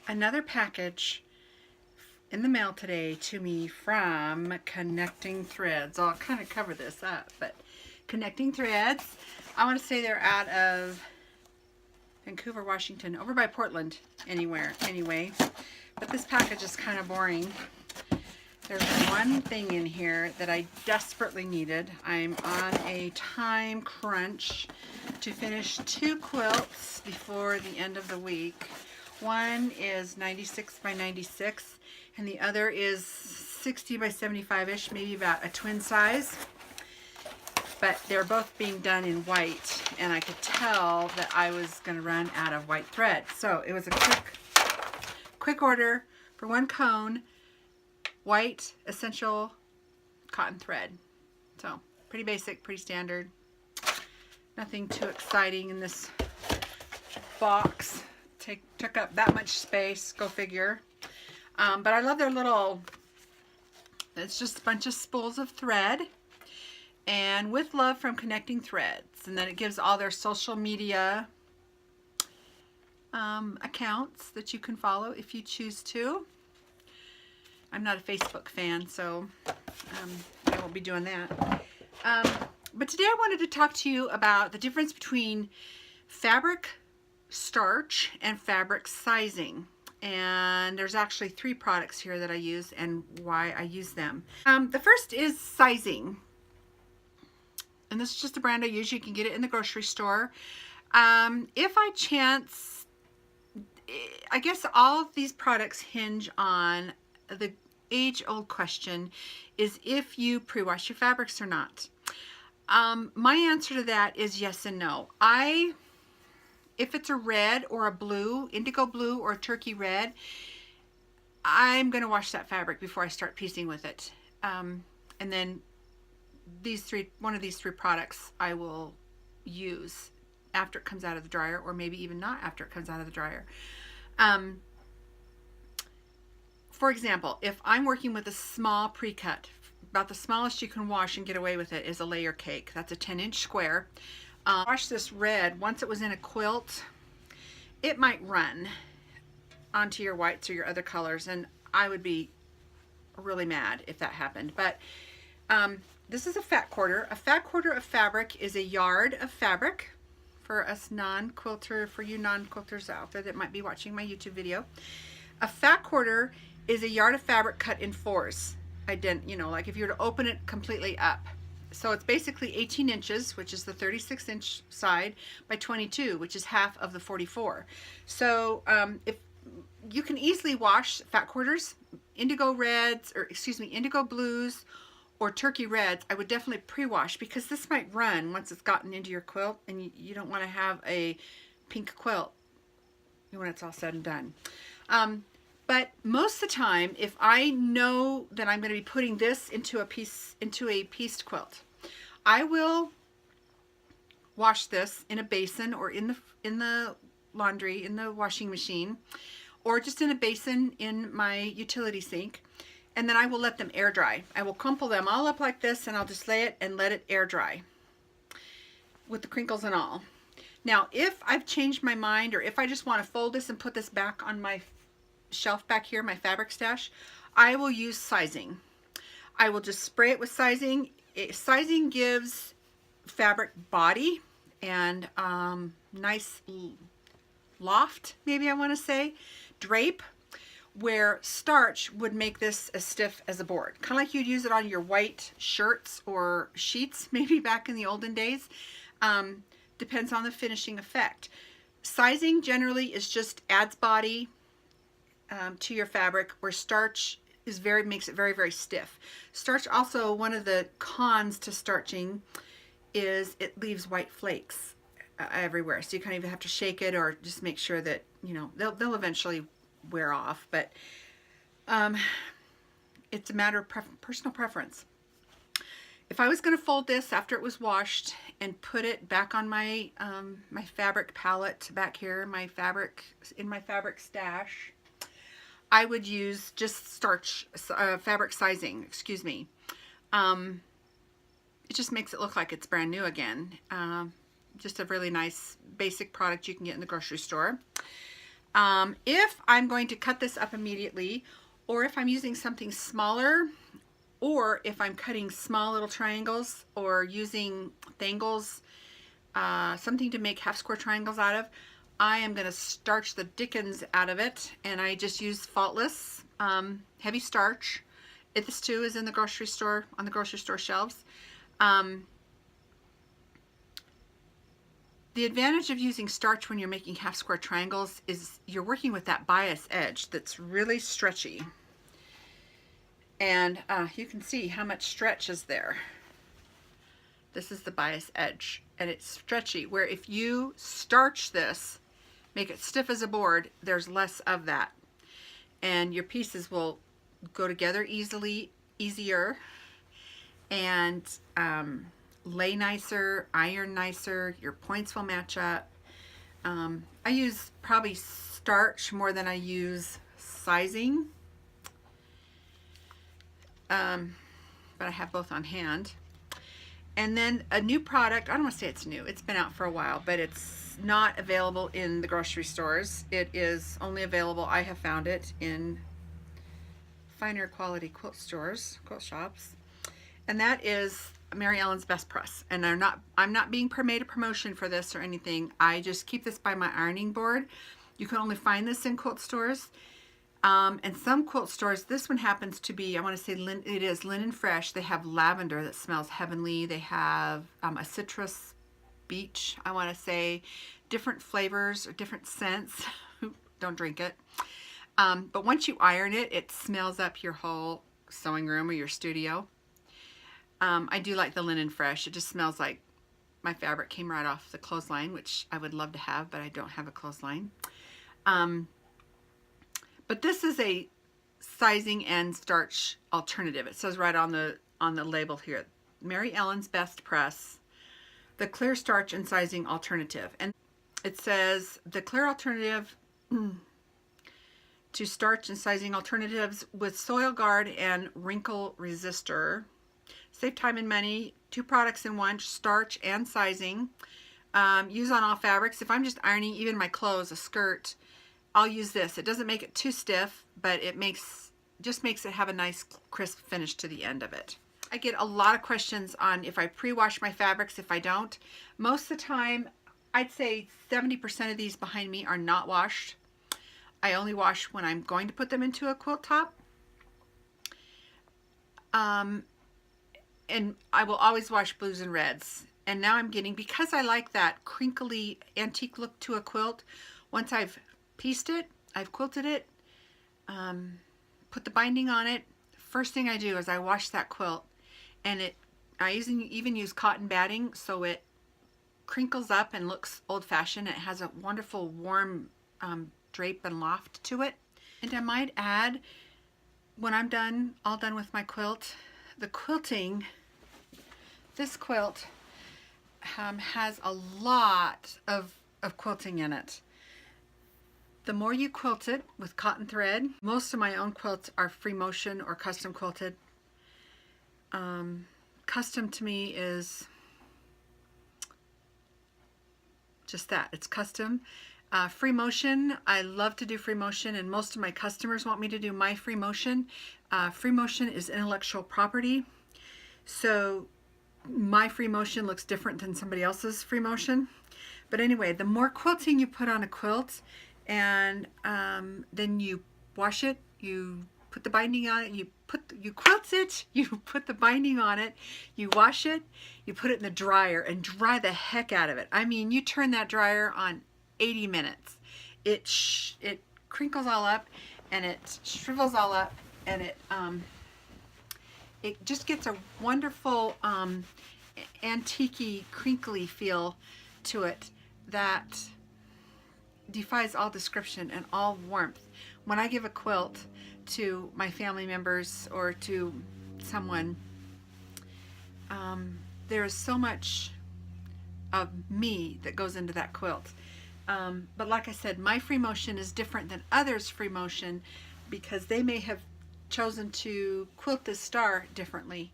another package in the mail today to me from Connecting Threads. I'll kind of cover this up, but Connecting Threads, I want to say they're out of Vancouver, Washington, over by Portland, anyway. But this package is kind of boring. There's one thing in here that I desperately needed. I'm on a time crunch to finish 2 quilts before the end of the week. One is 96 by 96 and the other is 60 by 75-ish, maybe about a twin size. But they're both being done in white, and I could tell that I was going to run out of white thread. So it was a quick order for 1 cone, white essential cotton thread. So pretty basic, pretty standard. Nothing too exciting in this box. Took up that much space, go figure. But I love their little, it's just a bunch of spools of thread. And with love from Connecting Threads. And then it gives all their social media accounts that you can follow if you choose to. I'm not a Facebook fan, so I won't be doing that. But today I wanted to talk to you about the difference between fabric starch and fabric sizing. And there's actually 3 products here that I use and why I use them. The first is sizing. And this is just a brand I use. You can get it in the grocery store. If I chance, I guess all of these products hinge on the age-old question is if you pre-wash your fabrics or not. My answer to that is yes and no. If it's a red or a blue, indigo blue or turkey red, I'm going to wash that fabric before I start piecing with it. And then one of these 3 products I will use after it comes out of the dryer, or maybe even not after it comes out of the dryer. For example, if I'm working with a small pre-cut, about the smallest you can wash and get away with it is a layer cake. That's a 10-inch square. Wash this red. Once it was in a quilt, it might run onto your whites or your other colors, and I would be really mad if that happened. But this is a fat quarter. A fat quarter of fabric is a yard of fabric for us for you non-quilters out there that might be watching my YouTube video. A fat quarter is a yard of fabric cut in 4s. Like if you were to open it completely up. So it's basically 18 inches, which is the 36-inch side, by 22, which is half of the 44. So if you can easily wash fat quarters, indigo blues, or turkey reds, I would definitely pre-wash because this might run once it's gotten into your quilt, and you don't want to have a pink quilt when it's all said and done. But most of the time, if I know that I'm going to be putting this into a pieced quilt, I will wash this in a basin or in the laundry, in the washing machine, or just in a basin in my utility sink. And then I will let them air dry. I will crumple them all up like this, and I'll just lay it and let it air dry with the crinkles and all. Now, if I've changed my mind, or if I just want to fold this and put this back on my shelf back here, my fabric stash, I will use sizing. I will just spray it with sizing. Sizing gives fabric body and nice loft, maybe I want to say, drape, where starch would make this as stiff as a board. Kind of like you'd use it on your white shirts or sheets, maybe back in the olden days. Depends on the finishing effect. Sizing generally is just adds body to your fabric, where starch makes it very, very stiff. Starch also, one of the cons to starching is it leaves white flakes everywhere. So you kind of either have to shake it or just make sure that, they'll eventually wear off, but it's a matter of personal preference. If I was going to fold this after it was washed and put it back on my my fabric palette back here, in my fabric stash, I would use just starch fabric sizing, excuse me. It just makes it look like it's brand new again. Just a really nice basic product you can get in the grocery store. If I'm going to cut this up immediately, or if I'm using something smaller, or if I'm cutting small little triangles or using thangles, something to make half square triangles out of, I am going to starch the dickens out of it, and I just use Faultless heavy starch. This too is in the grocery store, on the grocery store shelves. The advantage of using starch when you're making half square triangles is you're working with that bias edge that's really stretchy. And you can see how much stretch is there. This is the bias edge, and it's stretchy, where if you starch this, make it stiff as a board, there's less of that. And your pieces will go together easier, and lay nicer, iron nicer, your points will match up. I use probably starch more than I use sizing, but I have both on hand. And then a new product, I don't want to say it's new, it's been out for a while, but it's not available in the grocery stores. It is only available, I have found it, in finer quality quilt stores, quilt shops. And that is Mary Ellen's Best Press. And I'm not being made a promotion for this or anything. I just keep this by my ironing board. You can only find this in quilt stores. And some quilt stores, this one happens to be, I want to say it is Linen Fresh. They have lavender that smells heavenly. They have a citrus beach, I want to say, different flavors or different scents. Don't drink it. But once you iron it, it smells up your whole sewing room or your studio. I do like the Linen Fresh. It just smells like my fabric came right off the clothesline, which I would love to have, but I don't have a clothesline. But this is a sizing and starch alternative. It says right on the label here, Mary Ellen's Best Press, the clear starch and sizing alternative. And it says the clear alternative to starch and sizing alternatives with soil guard and wrinkle resistor. Save time and money. 2 products in one, starch and sizing. Use on all fabrics. If I'm just ironing even my clothes, a skirt, I'll use this. It doesn't make it too stiff, but it just makes it have a nice crisp finish to the end of it. I get a lot of questions on if I pre-wash my fabrics, if I don't. Most of the time, I'd say 70% of these behind me are not washed. I only wash when I'm going to put them into a quilt top. And I will always wash blues and reds. And now I'm getting, because I like that crinkly antique look to a quilt, once I've pieced it, I've quilted it, put the binding on it, first thing I do is I wash that quilt, and I even use cotton batting so it crinkles up and looks old-fashioned. It has a wonderful warm drape and loft to it. And I might add, when I'm all done with my quilt, the quilting, this quilt has a lot of quilting in it. The more you quilt it with cotton thread, most of my own quilts are free motion or custom quilted. Custom to me is just that, it's custom. Free motion, I love to do free motion, and most of my customers want me to do my free motion. Free motion is intellectual property, so my free motion looks different than somebody else's free motion. But anyway, the more quilting you put on a quilt, and then you wash it, you put the binding on it, you quilt it, you put the binding on it, you wash it, you put it in the dryer and dry the heck out of it. I mean, you turn that dryer on 80 minutes. It crinkles all up, and it shrivels all up, and it just gets a wonderful antique-y, crinkly feel to it that defies all description and all warmth. When I give a quilt to my family members or to someone, there is so much of me that goes into that quilt. But like I said, my free motion is different than others' free motion because they may have chosen to quilt this star differently.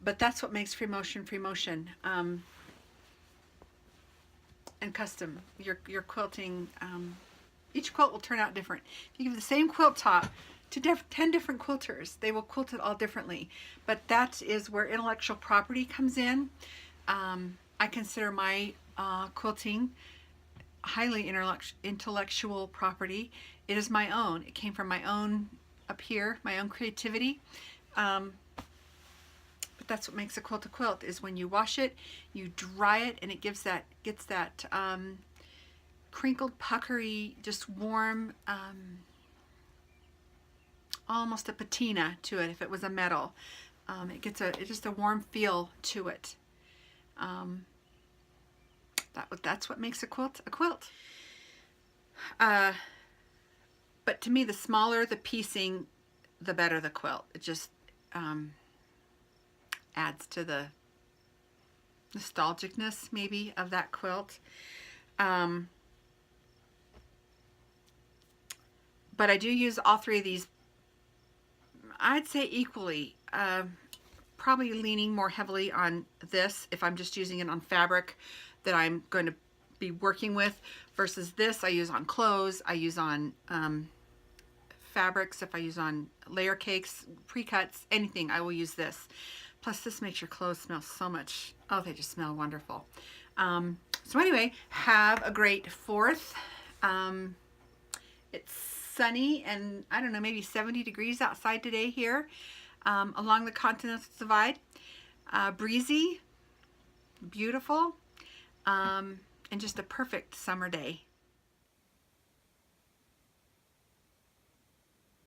But that's what makes free motion free motion. And custom. Your quilting Each quilt will turn out different. If you give the same quilt top to 10 different quilters, they will quilt it all differently. But that is where intellectual property comes in. I consider my quilting highly intellectual property. It is my own. It came from my own up here, my own creativity. But that's what makes a quilt is when you wash it, you dry it, and it gets that crinkled, puckery, just warm, almost a patina to it if it was a metal. It's just a warm feel to it. That's what makes a quilt a quilt. But to me, the smaller the piecing, the better the quilt. It just adds to the nostalgicness maybe of that quilt. But I do use all three of these, I'd say equally, probably leaning more heavily on this if I'm just using it on fabric that I'm going to be working with, versus this I use on clothes, I use on fabrics, if I use on layer cakes, pre-cuts, anything, I will use this. Plus this makes your clothes smell so much, oh, they just smell wonderful. So anyway, have a great 4th. It's sunny and I don't know, maybe 70 degrees outside today here along the Continental Divide. Breezy, beautiful, and just a perfect summer day.